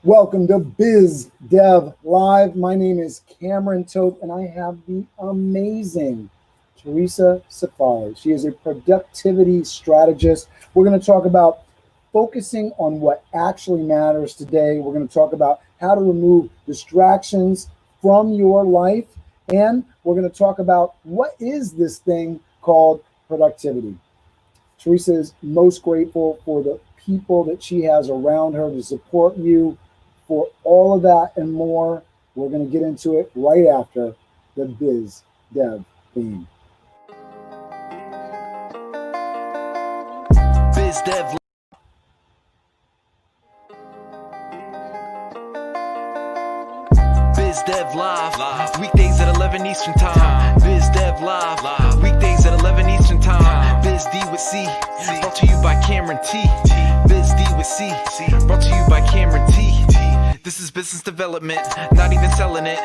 Welcome to Biz Dev Live. My name is Cameron Toth, and I have the amazing Theresa Cifali. She is a productivity strategist. We're going to talk about focusing on what actually matters today. We're going to talk about how to remove distractions from your life, and we're going to talk about what is this thing called productivity. Theresa is most grateful for the people that she has around her to support you. For all of that and more, we're going to get into it right after the Biz Dev theme. Biz Dev. Biz Dev Live. Weekdays at 11 Eastern Time. Biz Dev Live. Weekdays at 11 Eastern Time. Biz D with C. Brought to you by Cameron T. Biz D with C. Brought to you by Cameron T. This is business development, not even selling it.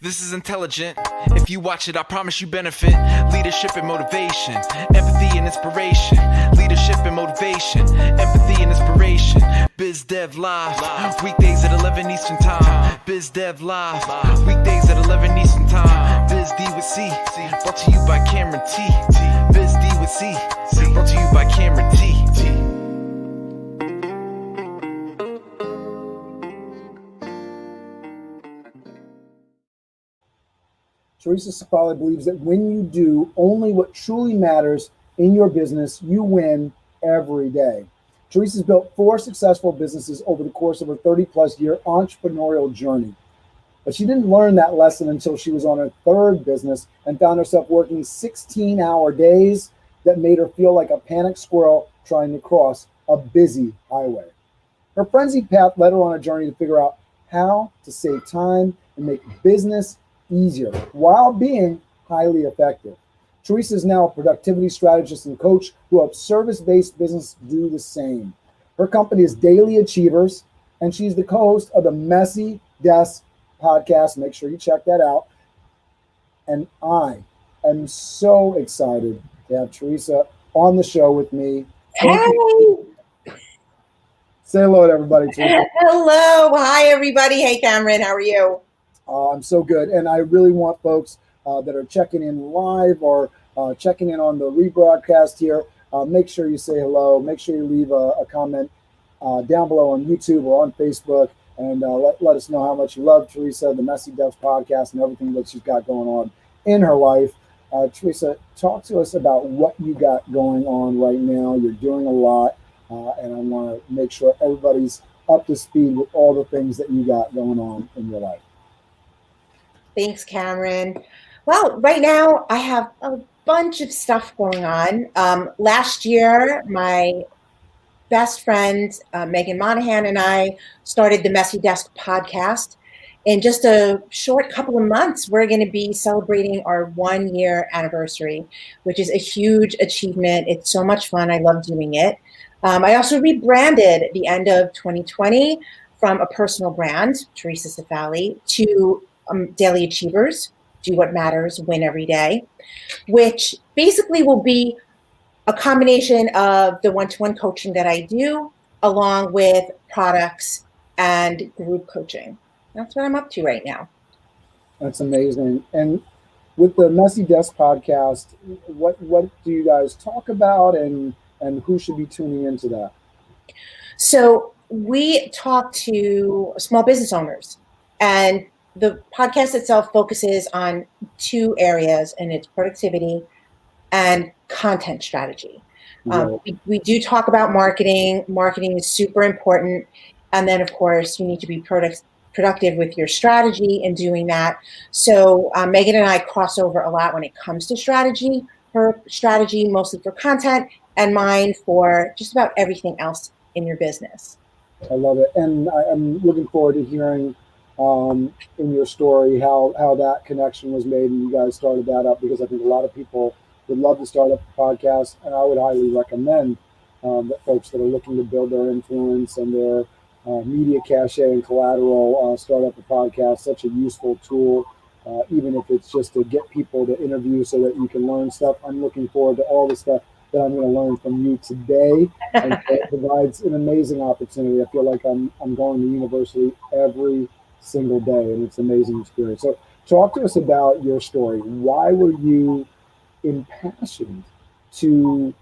This is intelligent. If you watch it, I promise you benefit. Leadership and motivation, empathy and inspiration. Leadership and motivation, empathy and inspiration. Biz Dev Live, weekdays at 11 Eastern Time. Biz Dev Live, weekdays at 11 Eastern Time. Biz D with C, brought to you by Cameron T. Biz D with C, brought to you by Cameron T. Theresa Cifali believes that when you do only what truly matters in your business, you win every day. Theresa's built 4 successful businesses over the course of her 30-plus year entrepreneurial journey. But she didn't learn that lesson until she was on her 3rd business and found herself working 16-hour days that made her feel like a panicked squirrel trying to cross a busy highway. Her frenzied path led her on a journey to figure out how to save time and make business easier while being highly effective. Theresa is now a productivity strategist and coach who helps service-based business do the same. Her company is Daily Achievers, and she's the co-host of the Messy Desk podcast. Make sure you check that out. And I am so excited to have Theresa on the show with me. Hey! Say hello to everybody, Theresa. Hello. Hi, everybody. Hey, Cameron. How are you? I'm so good. And I really want folks that are checking in live or checking in on the rebroadcast here, make sure you say hello. Make sure you leave a comment down below on YouTube or on Facebook, and let us know how much you love Theresa, the Messy Devs podcast, and everything that she's got going on in her life. Theresa, talk to us about what you got going on right now. You're doing a lot, and I want to make sure everybody's up to speed with all the things that you got going on in your life. Thanks, Cameron. Well, right now I have a bunch of stuff going on. Last year, my best friend, Megan Monahan, and I started the Messy Desk podcast. In just a short couple of months, we're going to be celebrating our 1-year anniversary, which is a huge achievement. It's so much fun. I love doing it. I also rebranded at the end of 2020 from a personal brand, Theresa Cifali, to Daily Achievers, do what matters, win every day, which basically will be a combination of the one-to-one coaching that I do, along with products and group coaching. That's what I'm up to right now. That's amazing. And with the Messy Desk podcast, what do you guys talk about, and who should be tuning into that? So we talk to small business owners, and the podcast itself focuses on 2 areas, and it's productivity and content strategy. We do talk about marketing. Marketing is super important. And then, of course, you need to be productive with your strategy in doing that. So Megan and I cross over a lot when it comes to strategy. Her strategy mostly for content, and mine for just about everything else in your business. I love it. And I'm looking forward to hearing in your story how that connection was made and you guys started that up, because I think a lot of people would love to start up a podcast, and I would highly recommend that folks that are looking to build their influence and their media cachet and collateral start up a podcast. Such a useful tool, even if it's just to get people to interview so that you can learn stuff. I'm looking forward to all the stuff that I'm going to learn from you today. And so it provides an amazing opportunity. I feel like I'm going to university every single day, and it's an amazing experience. So talk to us about your story. Why were you impassioned to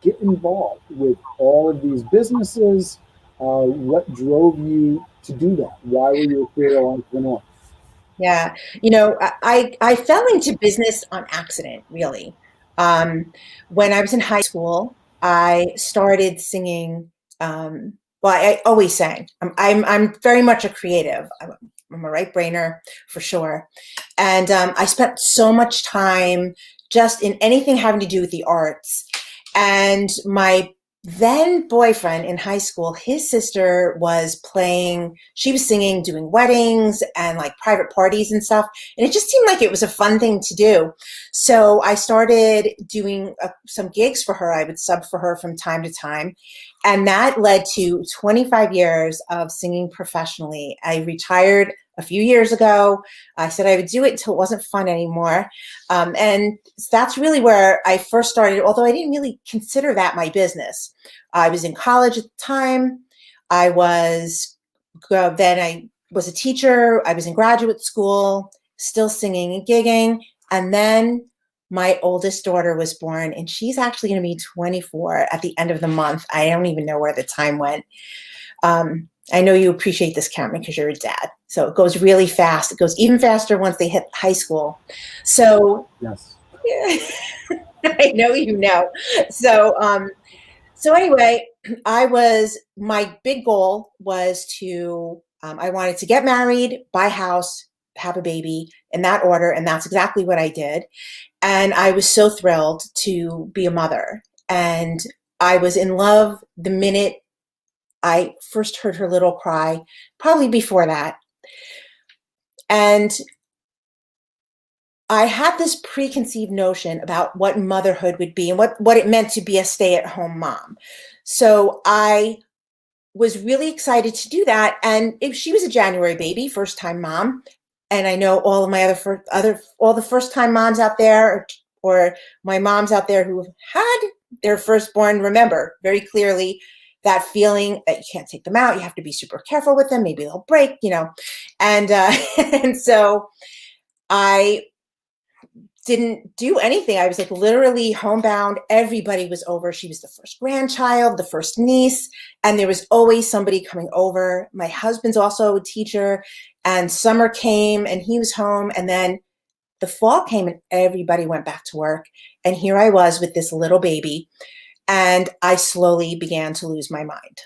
get involved with all of these businesses? What drove you to do that? Why were you a serial entrepreneur? Yeah, you know, I fell into business on accident, really. Um, when I was in high school, I started singing. Well, I always sang. I'm very much a creative. I'm a right brainer for sure, and I spent so much time just in anything having to do with the arts. And my then boyfriend in high school, his sister was playing, she was singing, doing weddings and like private parties and stuff. And it just seemed like it was a fun thing to do. So I started doing some gigs for her. I would sub for her from time to time. And that led to 25 years of singing professionally. I retired a few years ago. I said I would do it until it wasn't fun anymore. And that's really where I first started, although I didn't really consider that my business. I was in college at the time. Then I was a teacher. I was in graduate school, still singing and gigging. And then my oldest daughter was born, and she's actually going to be 24 at the end of the month. I don't even know where the time went. I know you appreciate this, Cameron, because you're a dad. So it goes really fast. It goes even faster once they hit high school. So Yes. I know you know. So anyway, my big goal was I wanted to get married, buy a house, have a baby in that order. And that's exactly what I did. And I was so thrilled to be a mother. And I was in love the minute I first heard her little cry, probably before that. And I had this preconceived notion about what motherhood would be and what it meant to be a stay-at-home mom. So I was really excited to do that. And if she was a January baby, first-time mom, and I know all of my all the first-time moms out there, or my moms out there who have had their firstborn remember very clearly that feeling that you can't take them out. You have to be super careful with them. Maybe they'll break, and and so I didn't do anything. I was like literally homebound. Everybody was over. She was the first grandchild, the first niece, and there was always somebody coming over. My husband's also a teacher, and summer came and he was home. And then the fall came and everybody went back to work. And here I was with this little baby, and I slowly began to lose my mind.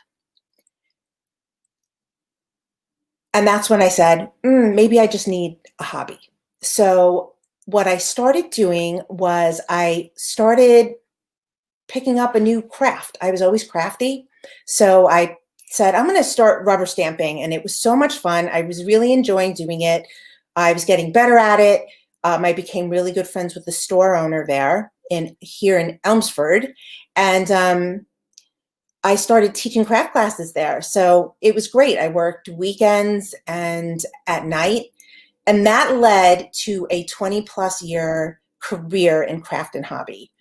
And that's when I said, maybe I just need a hobby. So what I started doing was I started picking up a new craft. I was always crafty. So I said, I'm going to start rubber stamping. And it was so much fun. I was really enjoying doing it. I was getting better at it. I became really good friends with the store owner there here in Elmsford. And I started teaching craft classes there. So it was great. I worked weekends and at night. And that led to a 20+ year career in craft and hobby.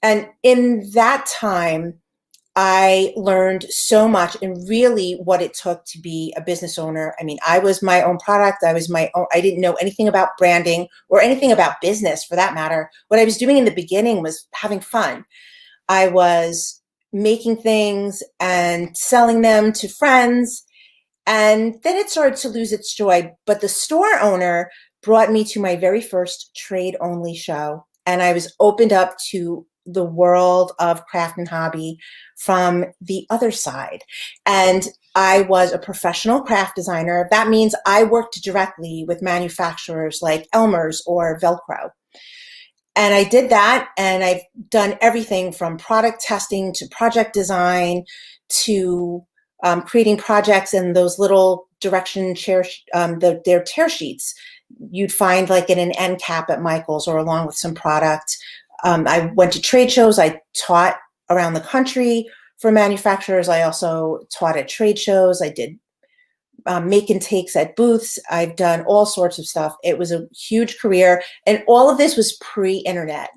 And in that time, I learned so much and really what it took to be a business owner. I mean, I was my own product. I didn't know anything about branding or anything about business for that matter. What I was doing in the beginning was having fun. I was making things and selling them to friends. And then it started to lose its joy. But the store owner brought me to my very first trade-only show. And I was opened up to the world of craft and hobby from the other side. And I was a professional craft designer. That means I worked directly with manufacturers like Elmer's or Velcro. And I did that, and I've done everything from product testing to project design to creating projects in those little direction their tear sheets you'd find like in an end cap at Michael's or along with some product. I went to trade shows. I taught around the country for manufacturers. I also taught at trade shows. I did make and takes at booths. I've done all sorts of stuff. It was a huge career, and all of this was pre-internet.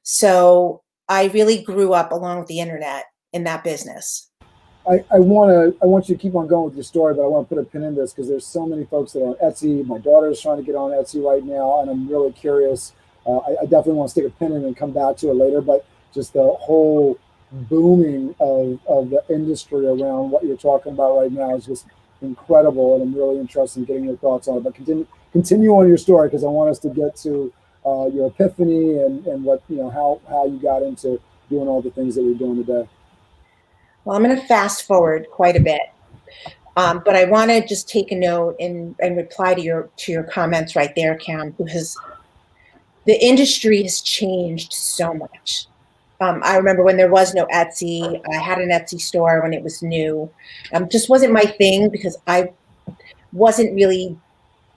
So I really grew up along with the internet in that business. I want you to keep on going with your story, but I want to put a pin in this because there's so many folks that are on Etsy. My daughter is trying to get on Etsy right now, and I'm really curious. I definitely want to stick a pin in and come back to it later, but just the whole booming of the industry around what you're talking about right now is just incredible, and I'm really interested in getting your thoughts on it. But continue on your story because I want us to get to your epiphany and what how you got into doing all the things that you're doing today. Well, I'm going to fast forward quite a bit, but I want to just take a note and reply to your comments right there, Cam, because the industry has changed so much. I remember when there was no Etsy. I had an Etsy store when it was new. Just wasn't my thing because I wasn't really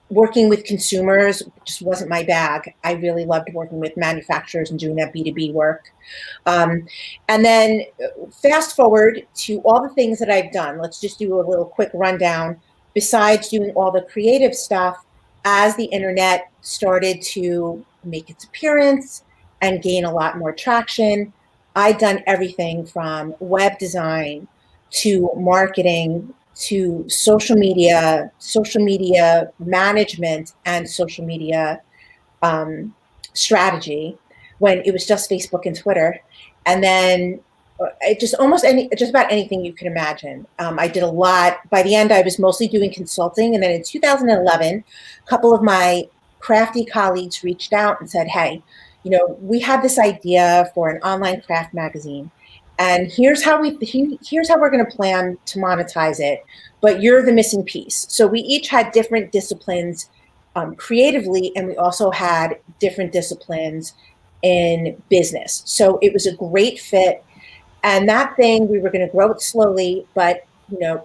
working with consumers, just wasn't my bag. I really loved working with manufacturers and doing that B2B work. And then fast forward to all the things that I've done. Let's just do a little quick rundown. Besides doing all the creative stuff, as the internet started to make its appearance and gain a lot more traction, I've done everything from web design to marketing to social media management, and social media strategy when it was just Facebook and Twitter. And then just about anything you can imagine. I did a lot. By the end, I was mostly doing consulting. And then in 2011, a couple of my crafty colleagues reached out and said, hey, we have this idea for an online craft magazine. And here's how we're going to plan to monetize it, but you're the missing piece. So we each had different disciplines creatively, and we also had different disciplines in business. So it was a great fit. And that thing, we were going to grow it slowly, but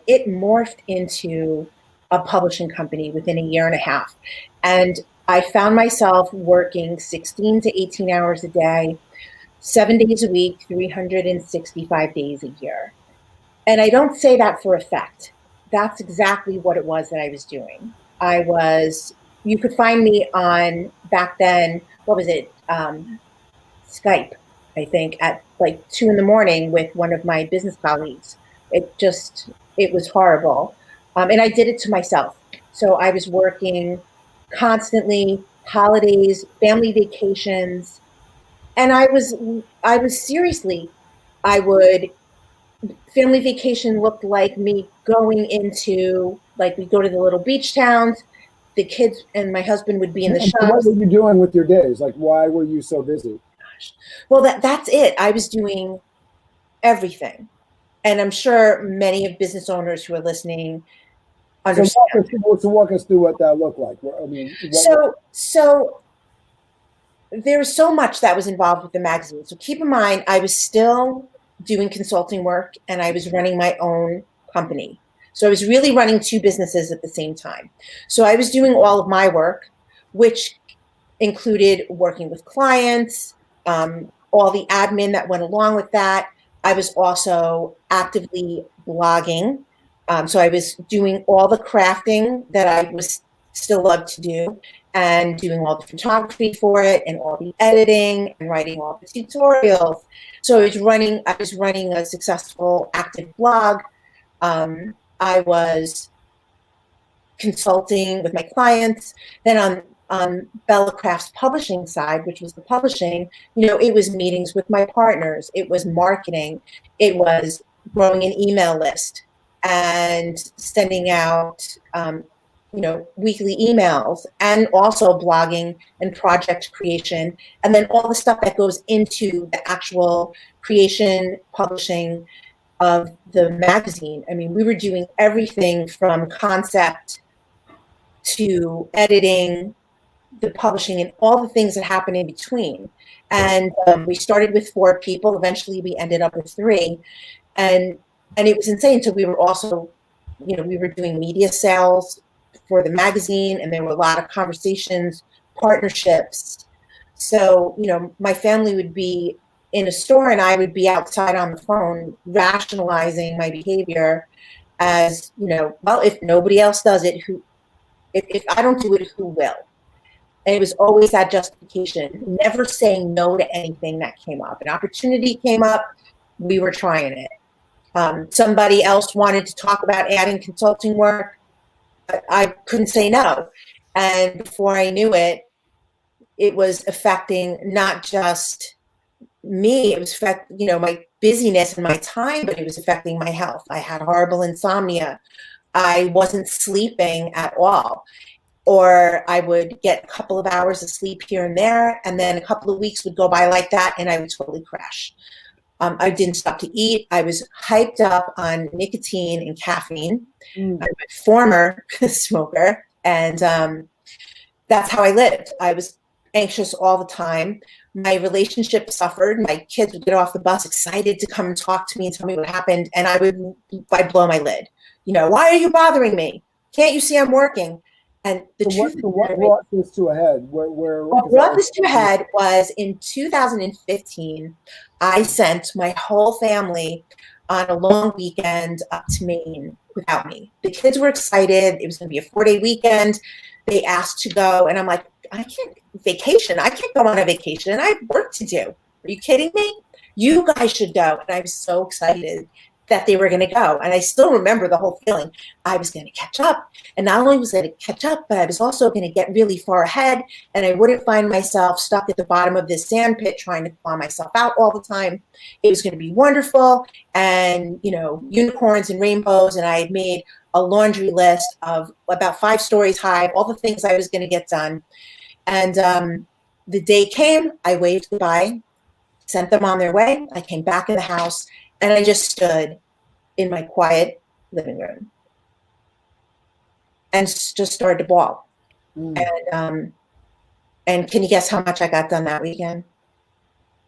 it morphed into a publishing company within a year and a half. And I found myself working 16 to 18 hours a day, 7 days a week, 365 days a year. And I don't say that for effect. That's exactly what it was that I was doing. You could find me on, back then, what was it? Skype, I think, at like 2 a.m. with one of my business colleagues. It was horrible. And I did it to myself. So I was working constantly, holidays, family vacations. And I was seriously, family vacation looked like me going into, like, we'd go to the little beach towns, the kids and my husband would be in the shops. What were you doing with your days? Like, why were you so busy? Well, that's it. I was doing everything. And I'm sure many of business owners who are listening understand. So walk us through what that looked like. So there's so much that was involved with the magazine. So keep in mind, I was still doing consulting work and I was running my own company. So I was really running 2 businesses at the same time. So I was doing all of my work, which included working with clients, all the admin that went along with that. I was also actively blogging. So I was doing all the crafting that I was still love to do, and doing all the photography for it and all the editing and writing all the tutorials. So I was running a successful active blog. I was consulting with my clients. Then on Bella Craft's publishing side, which was the publishing, it was meetings with my partners. It was marketing. It was growing an email list and sending out, weekly emails, and also blogging and project creation. And then all the stuff that goes into the actual creation, publishing of the magazine. I mean, we were doing everything from concept to editing, the publishing, and all the things that happen in between. And we started with 4 people. Eventually we ended up with 3. And it was insane. So we were also, we were doing media sales for the magazine, and there were a lot of conversations, partnerships. So, my family would be in a store and I would be outside on the phone rationalizing my behavior as, well, if nobody else does it, if I don't do it, who will? And it was always that justification, never saying no to anything that came up. An opportunity came up, we were trying it. Somebody else wanted to talk about adding consulting work. I couldn't say no. And before I knew it, it was affecting not just me, it was affecting, my busyness and my time, but it was affecting my health. I had horrible insomnia. I wasn't sleeping at all. Or I would get a couple of hours of sleep here and there, and then a couple of weeks would go by like that, and I would totally crash. I didn't stop to eat. I was hyped up on nicotine and caffeine. I'm a former smoker, and that's how I lived. I was anxious all the time. My relationship suffered. My kids would get off the bus excited to come and talk to me and tell me what happened, and I'd blow my lid. Why are you bothering me? Can't you see I'm working? And what brought this to a head? What brought this to a head was in 2015, I sent my whole family on a long weekend up to Maine without me. The kids were excited. It was going to be a 4-day weekend. They asked to go, and I'm like, I can't vacation. I can't go on a vacation. I have work to do. Are you kidding me? You guys should go. And I was so excited that they were going to go. And I still remember the whole feeling. I was going to catch up. And not only was I going to catch up, but I was also going to get really far ahead. And I wouldn't find myself stuck at the bottom of this sand pit trying to claw myself out all the time. It was going to be wonderful. And, unicorns and rainbows. And I had made a laundry list of about 5 stories high, of all the things I was going to get done. And the day came, I waved goodbye, sent them on their way. I came back in the house, and I just stood in my quiet living room and just started to bawl. And can you guess how much I got done that weekend?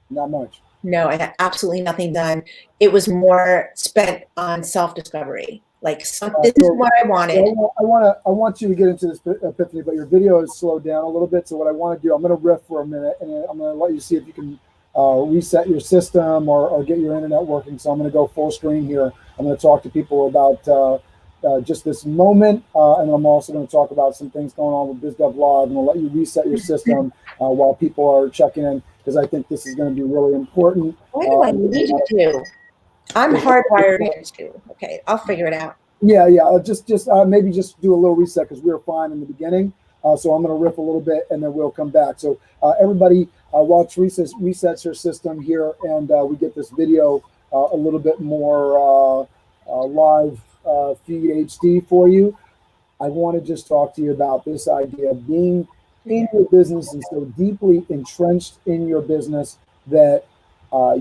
Not much. No, I got absolutely nothing done. It was more spent on self-discovery. Like, this is what I wanted. I want you to get into this epiphany, but your video is slowed down a little bit. So what I want to do, I'm going to riff for a minute, and I'm going to let you see if you can reset your system or get your internet working. So I'm going to go full screen here. I'm going to talk to people about just this moment, and I'm also going to talk about some things going on with BizDev Live, and I'll let you reset your system while people are checking in, because I think this is going to be really important. What do I need to do? I'm hardwired into. Okay, I'll figure it out. Yeah. Just maybe just do a little reset, because we were fine in the beginning. So I'm going to riff a little bit, and then we'll come back. So everybody, while Theresa resets her system here, and we get this video a little bit more live feed HD for you, I want to just talk to you about this idea of being in your business and so deeply entrenched in your business that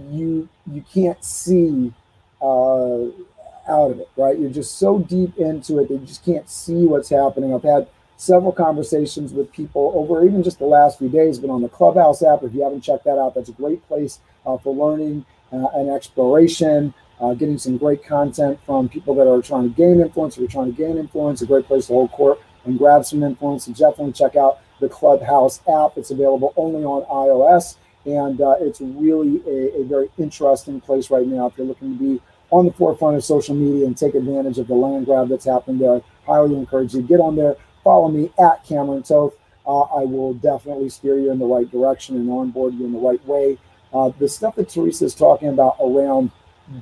you can't see out of it, right? You're just so deep into it that you just can't see what's happening. I've had several conversations with people over even just the last few days, been on the Clubhouse app. If you haven't checked that out, that's a great place for learning and exploration, getting some great content from people that are trying to gain influence. If you're trying to gain influence, a great place to hold court and grab some influence. So definitely check out the Clubhouse app. It's available only on iOS, and it's really a very interesting place right now if you're looking to be on the forefront of social media and take advantage of the land grab that's happening there. I highly encourage you to get on there. Follow me at Cameron Toth. I will definitely steer you in the right direction and onboard you in the right way. The stuff that Theresa is talking about around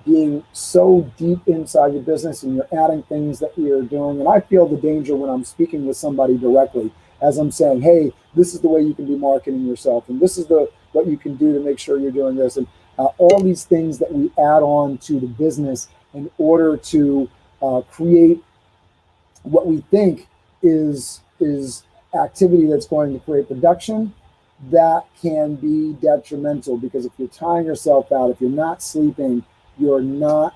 being so deep inside your business, and you're adding things that you're doing. And I feel the danger when I'm speaking with somebody directly, as I'm saying, hey, this is the way you can be marketing yourself, and this is what you can do to make sure you're doing this. And all these things that we add on to the business in order to create what we think is activity that's going to create production, that can be detrimental, because if you're tiring yourself out, if you're not sleeping, you're not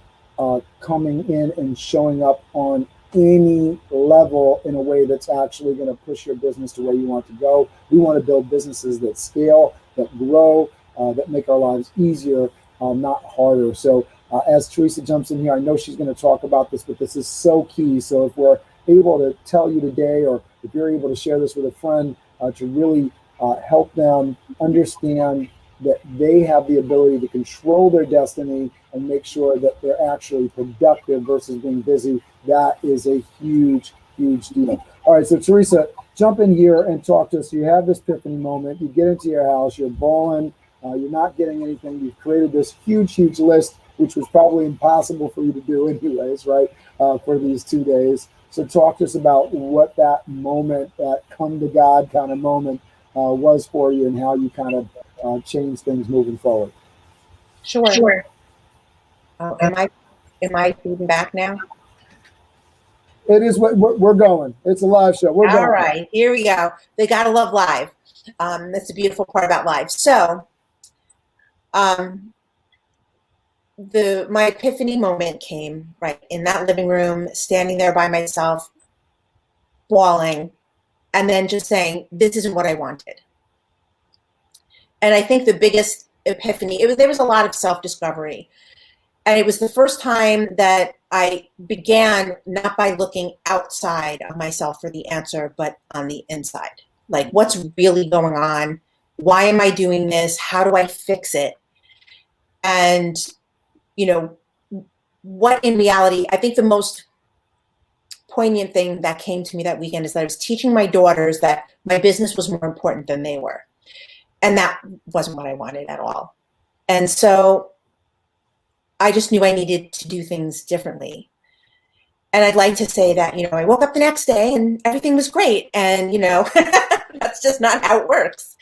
coming in and showing up on any level in a way that's actually going to push your business to where you want to go. We want to build businesses that scale, that grow, that make our lives easier, not harder. So as Theresa jumps in here, I know she's going to talk about this, but this is so key. So if we're able to tell you today, or if you're able to share this with a friend to really help them understand that they have the ability to control their destiny and make sure that they're actually productive versus being busy, that is a huge huge deal. All right, so Theresa, jump in here and talk to us. You have this epiphany moment. You get into your house. You're bawling. You're not getting anything. You've created this huge, huge list, which was probably impossible for you to do anyways, right, for these 2 days. So talk to us about what that moment, that come to God kind of moment was for you and how you kind of changed things moving forward. Sure. Am I feeding back now? It is what we're going. It's a live show. We're going. All right, here we go. They gotta love live. That's the beautiful part about live. So, my epiphany moment came right in that living room, standing there by myself, bawling, and then just saying, "This isn't what I wanted." And I think the biggest epiphany, there was a lot of self-discovery. And it was the first time that I began not by looking outside of myself for the answer, but on the inside. Like, what's really going on? Why am I doing this? How do I fix it? And, what in reality, I think the most poignant thing that came to me that weekend is that I was teaching my daughters that my business was more important than they were. And that wasn't what I wanted at all. And so I just knew I needed to do things differently. And I'd like to say that, I woke up the next day and everything was great. And, that's just not how it works.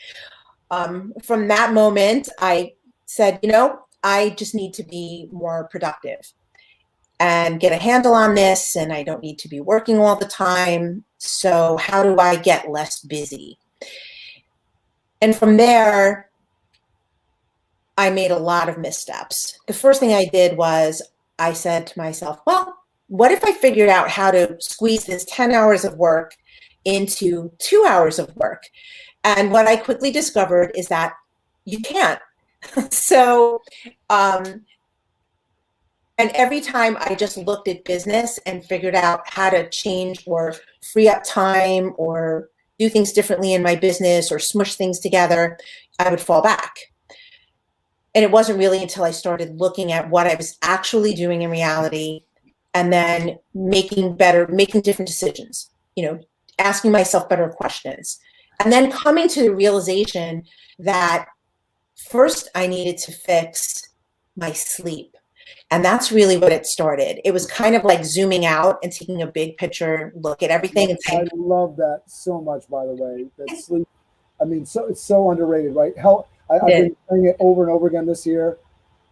From that moment, I said, I just need to be more productive and get a handle on this. And I don't need to be working all the time. So how do I get less busy? And from there, I made a lot of missteps. The first thing I did was I said to myself, well, what if I figured out how to squeeze this 10 hours of work into 2 hours of work? And what I quickly discovered is that you can't. So, and every time I just looked at business and figured out how to change or free up time or do things differently in my business or smush things together, I would fall back. And it wasn't really until I started looking at what I was actually doing in reality and then making different decisions, asking myself better questions, and then coming to the realization that first I needed to fix my sleep. And that's really what it started. It was kind of like zooming out and taking a big picture look at everything and saying, I love that so much, by the way. That sleep, it's so underrated, right? I've been saying it over and over again this year.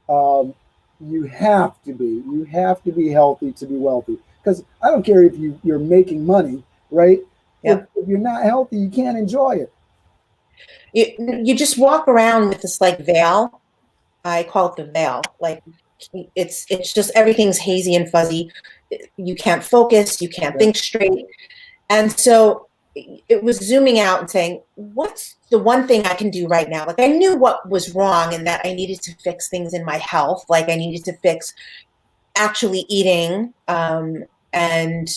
You have to be healthy to be wealthy. Because I don't care if you're making money, right? Yeah. If you're not healthy, you can't enjoy it. You just walk around with this like veil. I call it the veil. Like it's just everything's hazy and fuzzy. You can't focus. You can't think straight. And so it was zooming out and saying, what's the one thing I can do right now? Like I knew what was wrong and that I needed to fix things in my health. Like I needed to fix actually eating and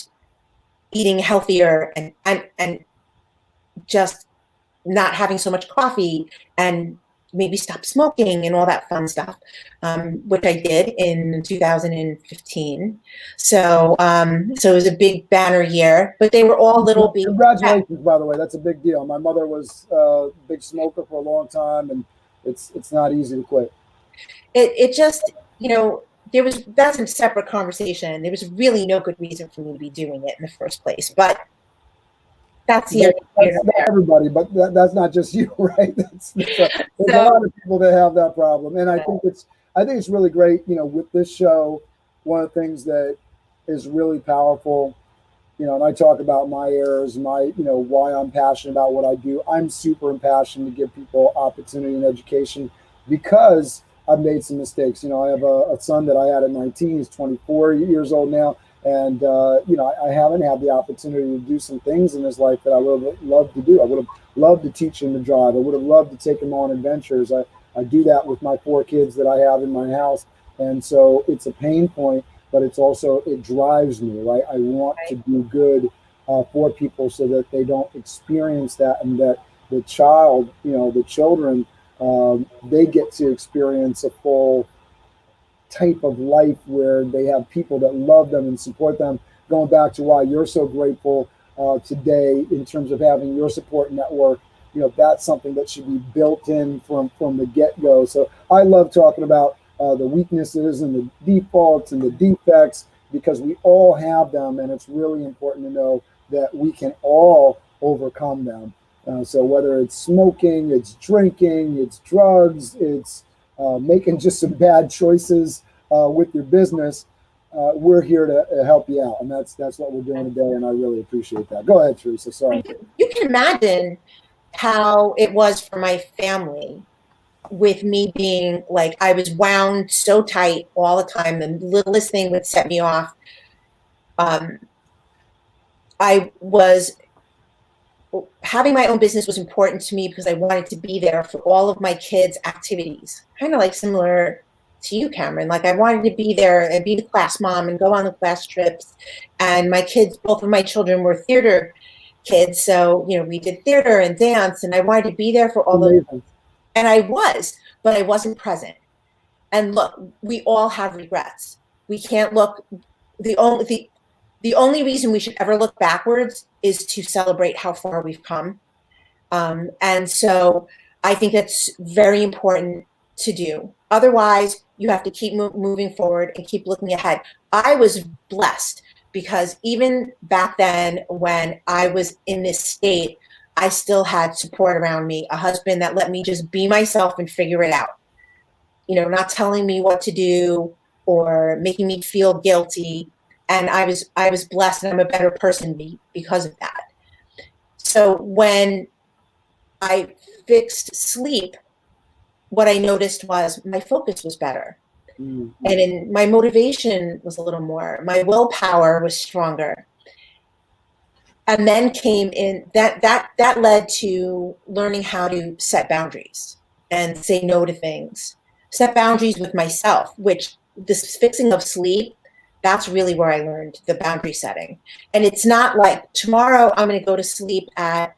eating healthier and just not having so much coffee and maybe stop smoking and all that fun stuff, which I did in 2015. So it was a big banner year, but they were all little big. Congratulations, by the way. That's a big deal. My mother was a big smoker for a long time, and it's not easy to quit. It just, that's a separate conversation. There was really no good reason for me to be doing it in the first place, but that's everybody, but that's not just you, right? There's a lot of people that have that problem, and I think it's really great. With this show, one of the things that is really powerful, and I talk about my errors, why I'm passionate about what I do. I'm super impassioned to give people opportunity and education because I've made some mistakes. I have a son that I had at 19. He's 24 years old now. And, I haven't had the opportunity to do some things in his life that I would have loved to do. I would have loved to teach him to drive. I would have loved to take him on adventures. I do that with my 4 kids that I have in my house. And so it's a pain point, but it drives me, right? I want to do good for people so that they don't experience that and that the children, they get to experience a full type of life where they have people that love them and support them, going back to why you're so grateful today in terms of having your support network, that's something that should be built in from the get-go. So I love talking about the weaknesses and the defaults and the defects, because we all have them, and it's really important to know that we can all overcome them. So whether it's smoking, it's drinking, it's drugs, it's making just some bad choices with your business, we're here to help you out, and that's what we're doing today, and I really appreciate that. Go ahead, Theresa. Sorry. You can imagine how it was for my family, with me being like, I was wound so tight all the time. The littlest thing would set me off. I was having my own business was important to me because I wanted to be there for all of my kids' activities, kind of like similar to you, Cameron. Like, I wanted to be there and be the class mom and go on the class trips. And my kids, both of my children were theater kids. So, we did theater and dance, and I wanted to be there for all those. And I was, but I wasn't present. And look, we all have regrets. We can't look, the only reason we should ever look backwards is to celebrate how far we've come. And so I think that's very important to do. Otherwise, you have to keep moving forward and keep looking ahead. I was blessed because even back then, when I was in this state, I still had support around me, a husband that let me just be myself and figure it out. Not telling me what to do or making me feel guilty. And I was blessed, and I'm a better person because of that. So when I fixed sleep, what I noticed was my focus was better. And my motivation was a little more. My willpower was stronger. And then came in that led to learning how to set boundaries and say no to things, set boundaries with myself, which this fixing of sleep, that's really where I learned the boundary setting. And it's not like tomorrow I'm going to go to sleep at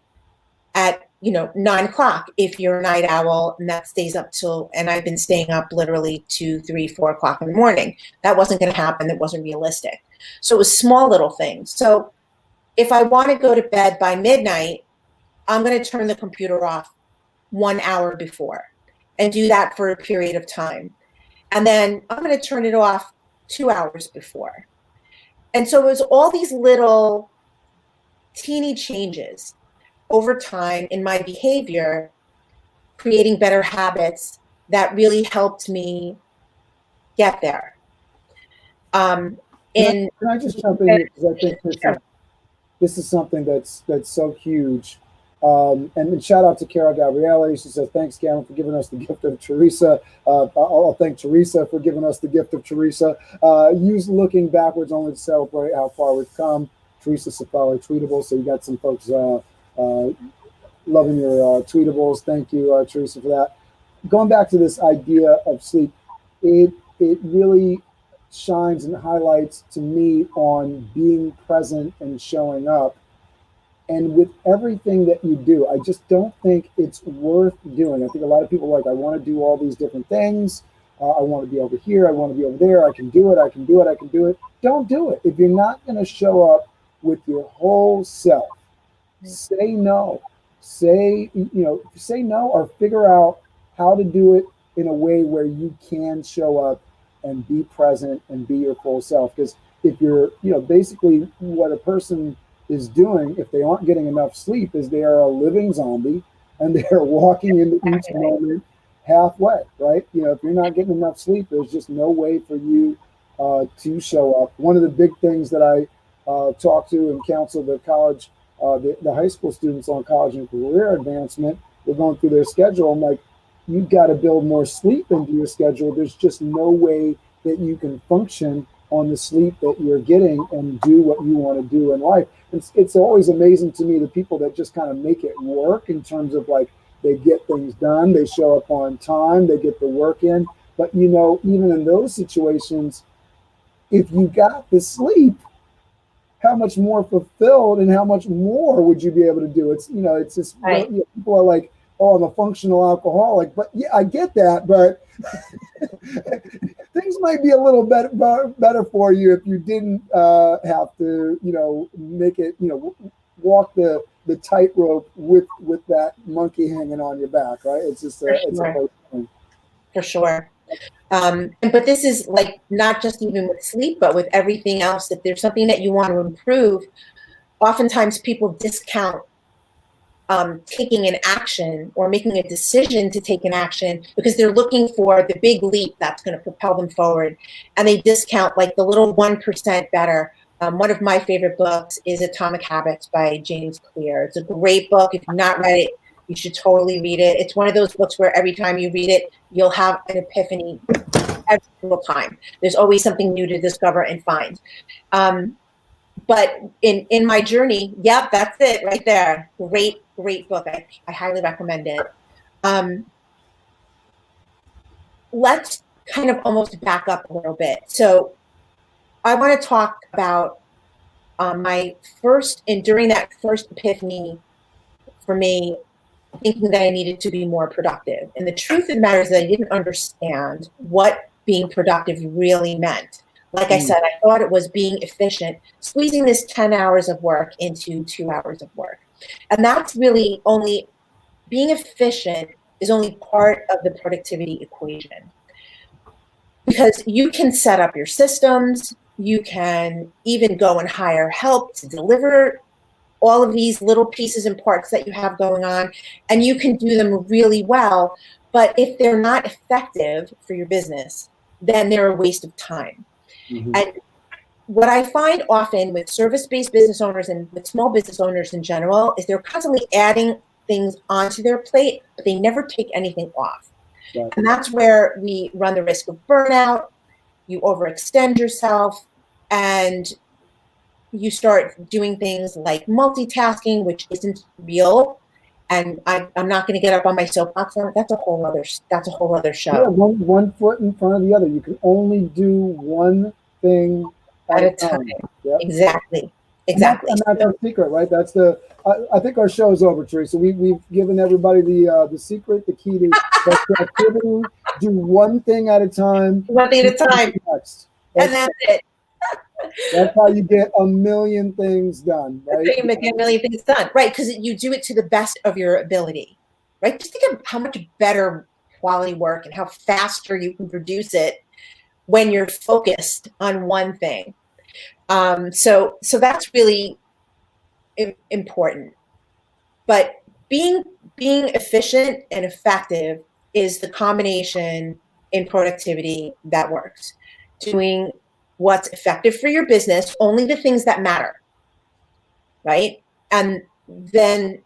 9:00 if you're a night owl, and that stays up till, and I've been staying up literally 2, 3, 4 o'clock in the morning. That wasn't going to happen. That wasn't realistic. So it was small little things. So if I want to go to bed by midnight, I'm going to turn the computer off 1 hour before and do that for a period of time. And then I'm going to turn it off 2 hours before. And so it was all these little teeny changes over time in my behavior, creating better habits that really helped me get there. Can I just jump in, because I think this is something that's so huge. And shout out to Carol Gabriele. She says, thanks, Cameron, for giving us the gift of Theresa. I'll thank Theresa for giving us the gift of Theresa. Use looking backwards only to celebrate how far we've come. Theresa Cifali tweetable. So you got some folks loving your tweetables. Thank you, Theresa, for that. Going back to this idea of sleep, it really shines and highlights to me on being present and showing up. And with everything that you do, I just don't think it's worth doing. I think a lot of people are like, I want to do all these different things. I want to be over here. I want to be over there. I can do it. I can do it. I can do it. Don't do it. If you're not going to show up with your whole self, say no. Say no, or figure out how to do it in a way where you can show up and be present and be your full self. Because if you're, basically what a person is doing, if they aren't getting enough sleep, is they are a living zombie, and they are walking into each moment halfway, right? If you're not getting enough sleep, there's just no way for you to show up. One of the big things that I talk to and counsel the college, the high school students on college and career advancement, we're going through their schedule. I'm like, you've got to build more sleep into your schedule. There's just no way that you can function on the sleep that you're getting and do what you want to do in life. It's always amazing to me, the people that just kind of make it work in terms of like, they get things done, they show up on time, they get the work in. But even in those situations, if you got the sleep, how much more fulfilled and how much more would you be able to do? It's just right. People are like, oh, I'm a functional alcoholic, but yeah, I get that, but things might be a little better for you if you didn't have to, make it, walk the tightrope with that monkey hanging on your back, right? It's just it's a whole thing. For sure. But this is like not just even with sleep, but with everything else. If there's something that you want to improve, oftentimes people discount taking an action or making a decision to take an action because they're looking for the big leap that's going to propel them forward. And they discount like the little 1% better. One of my favorite books is Atomic Habits by James Clear. It's a great book. If you've not read it, you should totally read it. It's one of those books where every time you read it, you'll have an epiphany every single time. There's always something new to discover and find. But in my journey, yep, that's it right there. Great book. I highly recommend it. Let's kind of almost back up a little bit. So I want to talk about my first, and during that first epiphany for me, thinking that I needed to be more productive. And the truth of the matter is that I didn't understand what being productive really meant. Like I said, I thought it was being efficient, squeezing this 10 hours of work into 2 hours of work. And that's really only, being efficient is only part of the productivity equation. Because you can set up your systems, you can even go and hire help to deliver all of these little pieces and parts that you have going on, and you can do them really well. But if they're not effective for your business, then they're a waste of time. And what I find often with service-based business owners and with small business owners in general is they're constantly adding things onto their plate, but they never take anything off. Right. And that's where we run the risk of burnout. You overextend yourself and you start doing things like multitasking, which isn't real. And I'm not going to get up on my soapbox. That's a whole other show. Yeah, one foot in front of the other. You can only do one thing at a time. Yep. Exactly. And that's our secret, right? That's I think our show is over, Theresa. We've given everybody the secret, the key to productivity. Do one thing at a time. One thing at a time. And that's it. That's how you get a million things done, right? That's how you get a million things done, right? Because you do it to the best of your ability, right? Just think of how much better quality work and how faster you can produce it when you're focused on one thing. So that's really important. But being efficient and effective is the combination in productivity that works. Doing what's effective for your business, only the things that matter, right? And then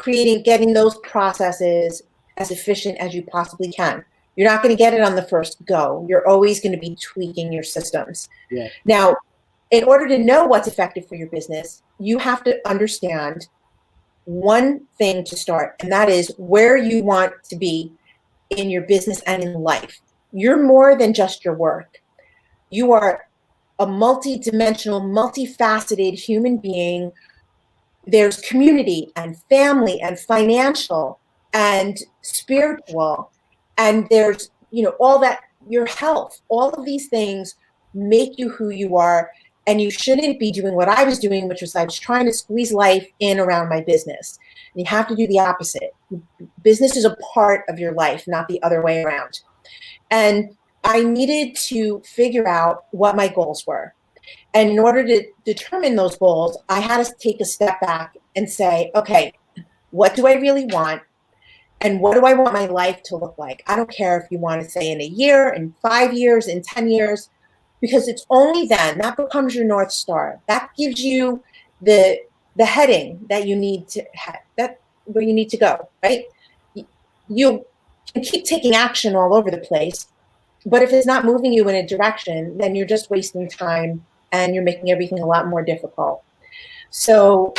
getting those processes as efficient as you possibly can. You're not going to get it on the first go. You're always going to be tweaking your systems. Yeah. Now, in order to know what's effective for your business, you have to understand one thing to start, and that is where you want to be in your business and in life. You're more than just your work. You are a multi-dimensional, multifaceted human being. There's community and family and financial and spiritual, and there's, all that, your health. All of these things make you who you are, and you shouldn't be doing what I was doing, which was I was trying to squeeze life in around my business. And you have to do the opposite. Business is a part of your life, not the other way around. And I needed to figure out what my goals were. And in order to determine those goals, I had to take a step back and say, okay, what do I really want? And what do I want my life to look like? I don't care if you want to say in a year, in 5 years, in 10 years, because it's only then that becomes your North Star. That gives you the heading that you need to have, that where you need to go, right? You can keep taking action all over the place, but if it's not moving you in a direction, then you're just wasting time and you're making everything a lot more difficult. So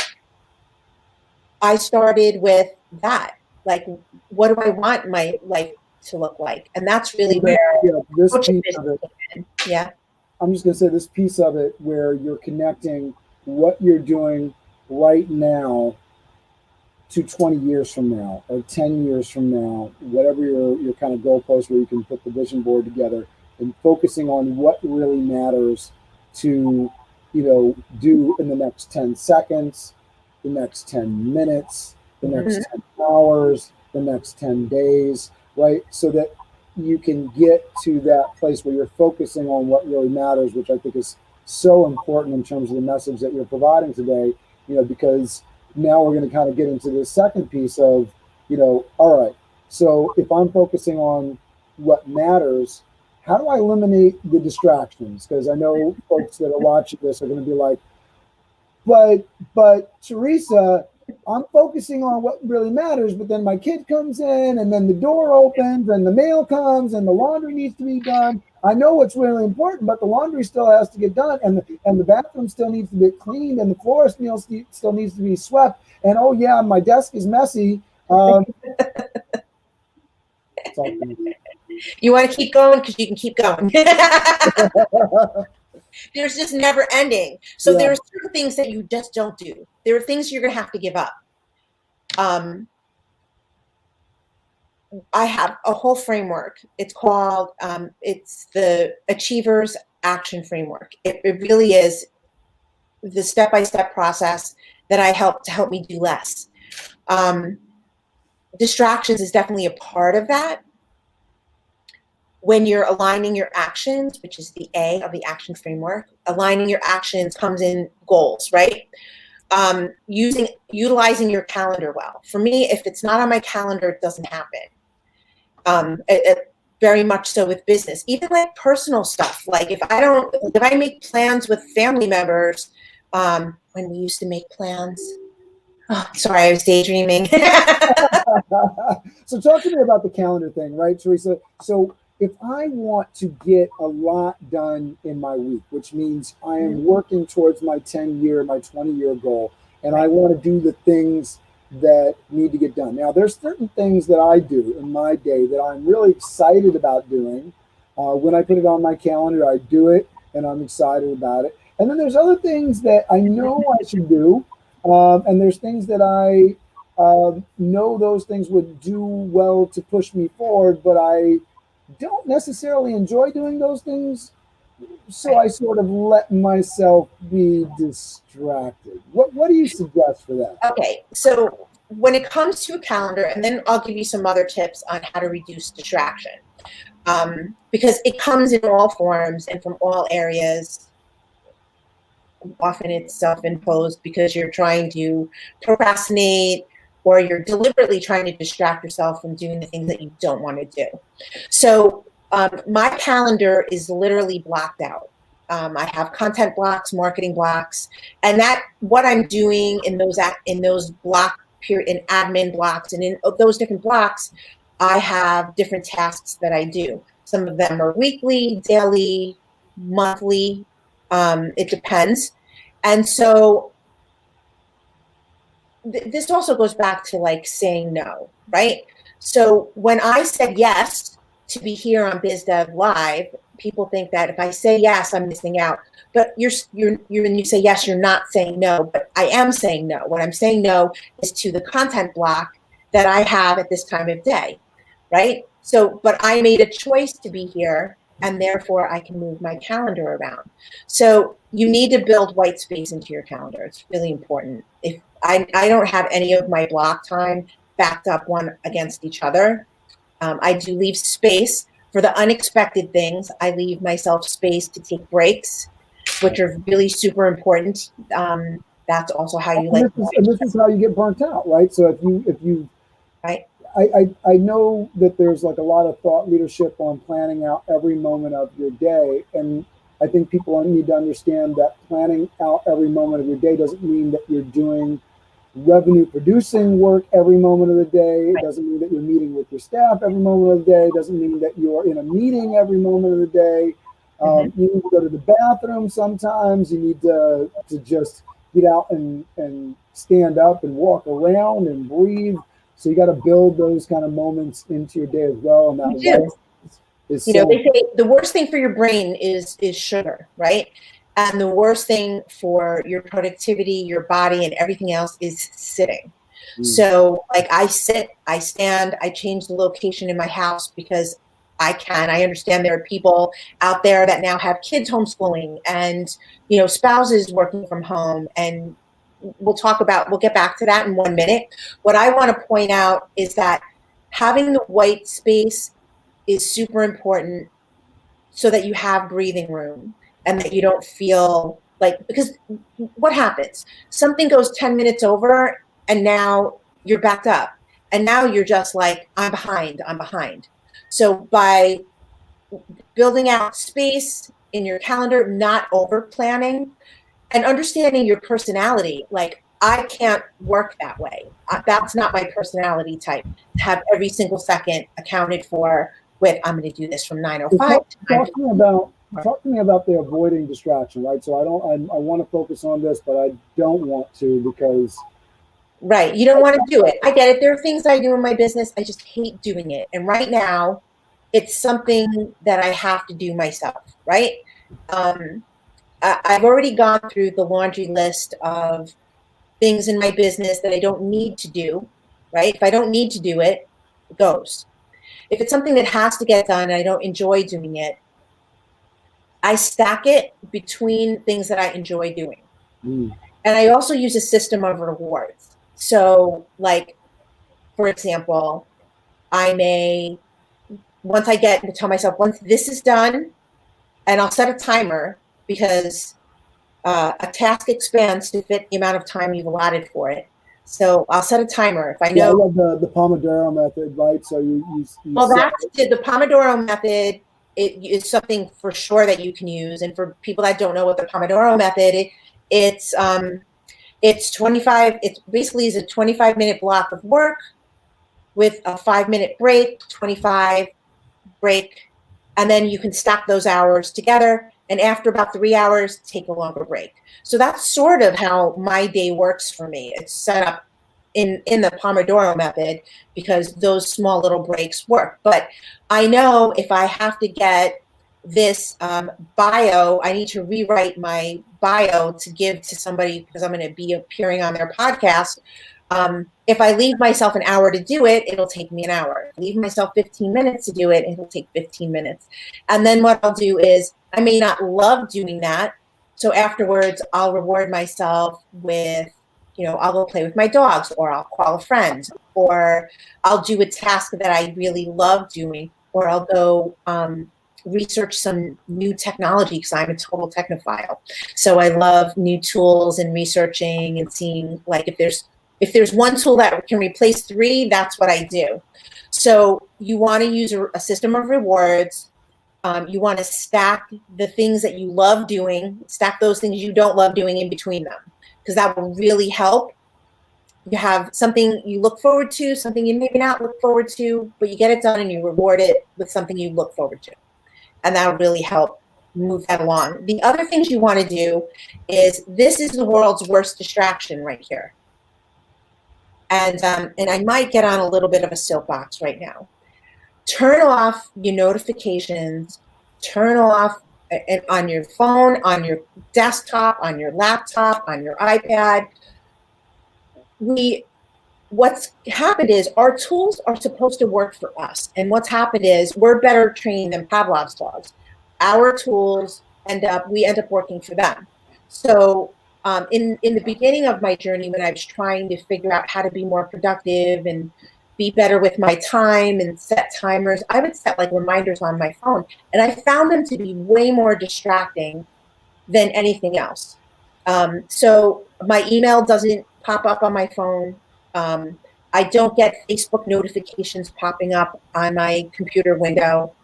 I started with that. Like, what do I want my life to look like? And that's really where this piece of it. Yeah. I'm just going to say this piece of it where you're connecting what you're doing right now to 20 years from now or 10 years from now, whatever your kind of goalpost where you can put the vision board together. and focusing on what really matters to, do in the next 10 seconds, the next 10 minutes, the Mhm. next 10 hours, the next 10 days, right? So that you can get to that place where you're focusing on what really matters, which I think is so important in terms of the message that you're providing today, because now we're going to kind of get into the second piece of, all right, so if I'm focusing on what matters, how do I eliminate the distractions? Because I know folks that are watching this are going to be like, but Theresa, I'm focusing on what really matters, but then my kid comes in and then the door opens and the mail comes and the laundry needs to be done. I know what's really important, but the laundry still has to get done, and the bathroom still needs to get cleaned, and the floor still needs to be swept. And oh yeah, my desk is messy. It's all You want to keep going because you can keep going. There's just never ending. So yeah. there are certain things that you just don't do. There are things you're going to have to give up. I have a whole framework. It's called, it's the Achievers Action Framework. It really is the step-by-step process that I help me do less. Distractions is definitely a part of that. When you're aligning your actions, which is the A of the action framework, aligning your actions comes in goals, right? Utilizing your calendar well. For me, if it's not on my calendar, it doesn't happen. Very much so with business, even like personal stuff. Like if I make plans with family members, when we used to make plans. Oh, sorry, I was daydreaming. So talk to me about the calendar thing, right, Theresa? So if I want to get a lot done in my week, which means I am working towards my 10-year, my 20-year goal, and I want to do the things that need to get done. Now, there's certain things that I do in my day that I'm really excited about doing. When I put it on my calendar, I do it and I'm excited about it. And then there's other things that I know I should do. And there's things that I know those things would do well to push me forward, but I don't necessarily enjoy doing those things. So I sort of let myself be distracted. What do you suggest for that? Okay, so when it comes to a calendar, and then I'll give you some other tips on how to reduce distraction, because it comes in all forms and from all areas. Often it's self-imposed because you're trying to procrastinate or you're deliberately trying to distract yourself from doing the things that you don't want to do. So my calendar is literally blocked out. I have content blocks, marketing blocks, and that what I'm doing in those block period in admin blocks and in those different blocks, I have different tasks that I do. Some of them are weekly, daily, monthly. It depends. And so this also goes back to like saying no, right? So when I said yes to be here on BizDev Live, people think that if I say yes, I'm missing out. But when you say yes, you're not saying no, but I am saying no. What I'm saying no is to the content block that I have at this time of day, right? So, but I made a choice to be here and therefore I can move my calendar around. So you need to build white space into your calendar. It's really important. If I don't have any of my block time backed up one against each other. I do leave space for the unexpected things. I leave myself space to take breaks, which are really super important. That's also how you like. And this is how you get burnt out, right? So if you Right. I know that there's like a lot of thought leadership on planning out every moment of your day. And I think people need to understand that planning out every moment of your day doesn't mean that you're doing revenue producing work every moment of the day. It doesn't mean that you're meeting with your staff every moment of the day. It doesn't mean that you're in a meeting every moment of the day. You need to go to the bathroom sometimes. You need to just get out and stand up and walk around and breathe. So you got to build those kind of moments into your day as well. And that is they say the worst thing for your brain is sugar, right? And the worst thing for your productivity, your body, and everything else is sitting. So like I sit, I stand, I change the location in my house because I can. I understand there are people out there that now have kids homeschooling and, spouses working from home. And we'll get back to that in 1 minute. What I want to point out is that having the white space is super important so that you have breathing room and that you don't feel like, because what happens? Something goes 10 minutes over and now you're backed up. And now you're just like, I'm behind. So by building out space in your calendar, not over planning, and understanding your personality, like I can't work that way. That's not my personality type, to have every single second accounted for with, I'm going to do this from 9:05 to 9:00. Talk to me about the avoiding distraction, right? So I want to focus on this, but I don't want to because. Right. You don't want to do it. I get it. There are things I do in my business. I just hate doing it. And right now it's something that I have to do myself. Right. I've already gone through the laundry list of things in my business that I don't need to do. Right. If I don't need to do it, it goes. If it's something that has to get done and I don't enjoy doing it, I stack it between things that I enjoy doing. And I also use a system of rewards. So like, for example, once I tell myself, once this is done, and I'll set a timer because a task expands to fit the amount of time you've allotted for it. So I'll set a timer. If I know. I love the Pomodoro method, right? So well, that's the Pomodoro method. It is something for sure that you can use. And for people that don't know what the Pomodoro method, it's 25. It basically is a 25-minute block of work with a 5-minute break, 25 break, and then you can stack those hours together. And after about 3 hours, take a longer break. So that's sort of how my day works for me. It's set up in the Pomodoro method because those small little breaks work. But I know if I have to get this bio, I need to rewrite my bio to give to somebody because I'm going to be appearing on their podcast. If I leave myself an hour to do it, it'll take me an hour. If I leave myself 15 minutes to do it, it'll take 15 minutes. And then what I'll do is I may not love doing that. So afterwards, I'll reward myself with, I'll go play with my dogs, or I'll call a friend, or I'll do a task that I really love doing, or I'll go research some new technology because I'm a total technophile. So I love new tools and researching and seeing like if there's one tool that can replace 3, that's what I do. So you want to use a system of rewards. You want to stack the things that you love doing, stack those things you don't love doing in between them, because that will really help. You have something you look forward to, something you maybe not look forward to, but you get it done and you reward it with something you look forward to. And that will really help move that along. The other things you want to do is, this is the world's worst distraction right here. And I might get on a little bit of a soapbox right now. Turn off your notifications, turn off on your phone, on your desktop, on your laptop, on your iPad. What's happened is our tools are supposed to work for us. And what's happened is we're better trained than Pavlov's dogs. Our tools we end up working for them. So in the beginning of my journey, when I was trying to figure out how to be more productive and be better with my time and set timers, I would set like reminders on my phone. And I found them to be way more distracting than anything else. So my email doesn't pop up on my phone. I don't get Facebook notifications popping up on my computer window.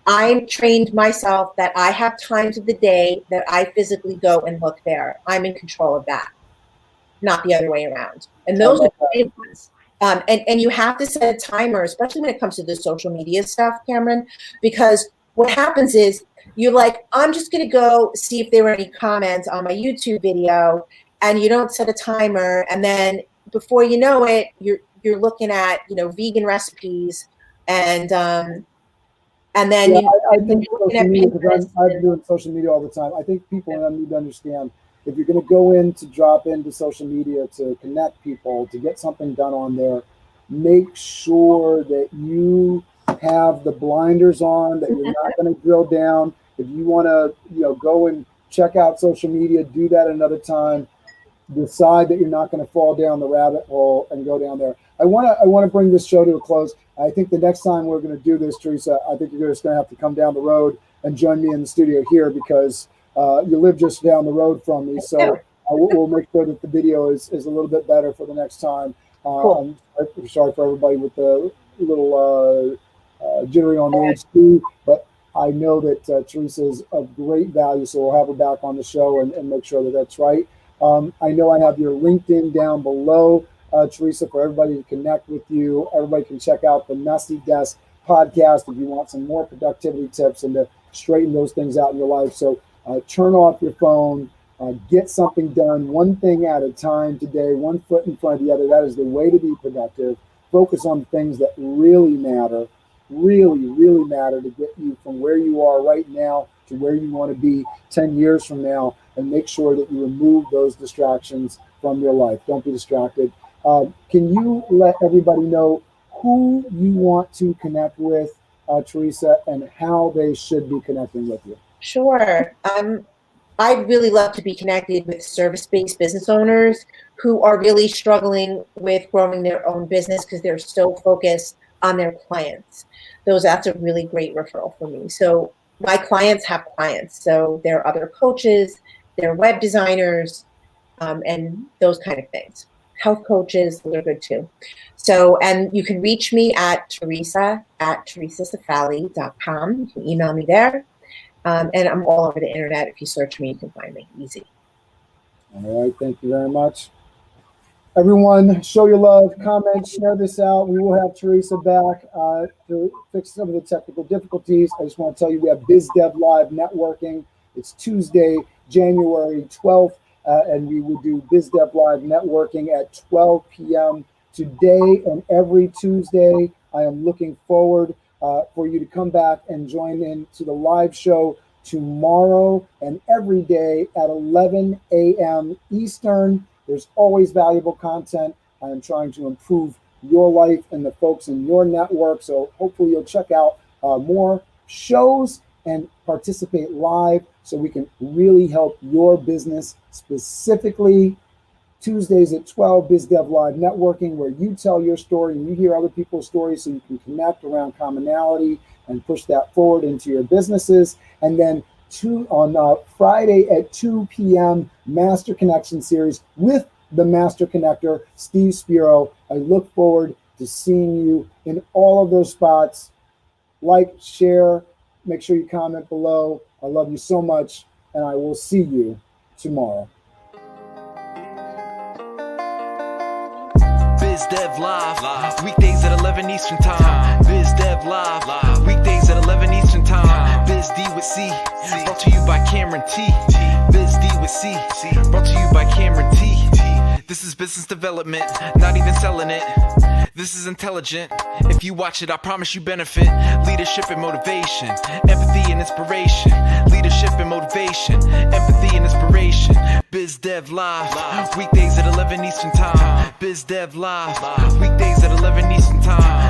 I'm trained myself that I have times of the day that I physically go and look there. I'm in control of that, not the other way around. And those are the big ones. And you have to set a timer, especially when it comes to the social media stuff, Cameron, because what happens is you're like, I'm just going to go see if there were any comments on my YouTube video, and you don't set a timer. And then before you know it, you're looking at, vegan recipes and then I think social media, because I'm doing social media all the time. I think people need to understand, if you're going to go in to drop into social media to connect people, to get something done on there, make sure that you have the blinders on, that you're not going to drill down. If you want to, go and check out social media, do that another time. Decide that you're not going to fall down the rabbit hole and go down there. I want to bring this show to a close. I think the next time we're going to do this, Theresa, I think you're just going to have to come down the road and join me in the studio here, because you live just down the road from me. So we'll make sure that the video is a little bit better for the next time. Cool. I'm sorry for everybody with the little jittery on the HD, but I know that Theresa is of great value, so we'll have her back on the show and make sure that that's right. I know I have your LinkedIn down below, Theresa, for everybody to connect with you. Everybody can check out the Messy Desk podcast if you want some more productivity tips and to straighten those things out in your life. So turn off your phone, get something done, one thing at a time today, one foot in front of the other. That is the way to be productive. Focus on things that really matter, really matter, to get you from where you are right now to where you want to be 10 years from now, and make sure that you remove those distractions from your life. Don't be distracted. Can you let everybody know who you want to connect with, Theresa, and how they should be connecting with you? Sure. I'd really love to be connected with service-based business owners who are really struggling with growing their own business because they're so focused on their clients. That's a really great referral for me. So my clients have clients. So they're other coaches, they're web designers, and those kind of things. Health coaches, they're good too. So, and you can reach me at Theresa@theresacifali.com. You can email me there. And I'm all over the internet. If you search me, you can find me easy. All right. Thank you very much. Everyone, show your love, comment, share this out. We will have Theresa back to fix some of the technical difficulties. I just want to tell you we have BizDev Live Networking. It's Tuesday, January 12th, and we will do BizDev Live Networking at 12 p.m. today and every Tuesday. I am looking forward for you to come back and join in to the live show tomorrow and every day at 11 a.m. Eastern. There's always valuable content. I am trying to improve your life and the folks in your network. So hopefully you'll check out more shows and participate live so we can really help your business. Specifically Tuesdays at 12, BizDev Live Networking, where you tell your story and you hear other people's stories so you can connect around commonality and push that forward into your businesses. And then on Friday at 2 p.m., Master Connection series with the Master Connector, Steve Spiro. I look forward to seeing you in all of those spots. Like, share, make sure you comment below. I love you so much, and I will see you tomorrow. BizDev Live, weekdays at 11 Eastern Time. BizDev Live, weekdays at 11 Eastern Time. Biz D with C, brought to you by Cameron T. Biz D with C, brought to you by Cameron T. This is business development, not even selling it. This is intelligent. If you watch it, I promise you benefit. Leadership and motivation, empathy and inspiration. Leadership and motivation, empathy and inspiration. BizDev Live, weekdays at 11 Eastern Time. BizDev Live, weekdays at 11 Eastern Time.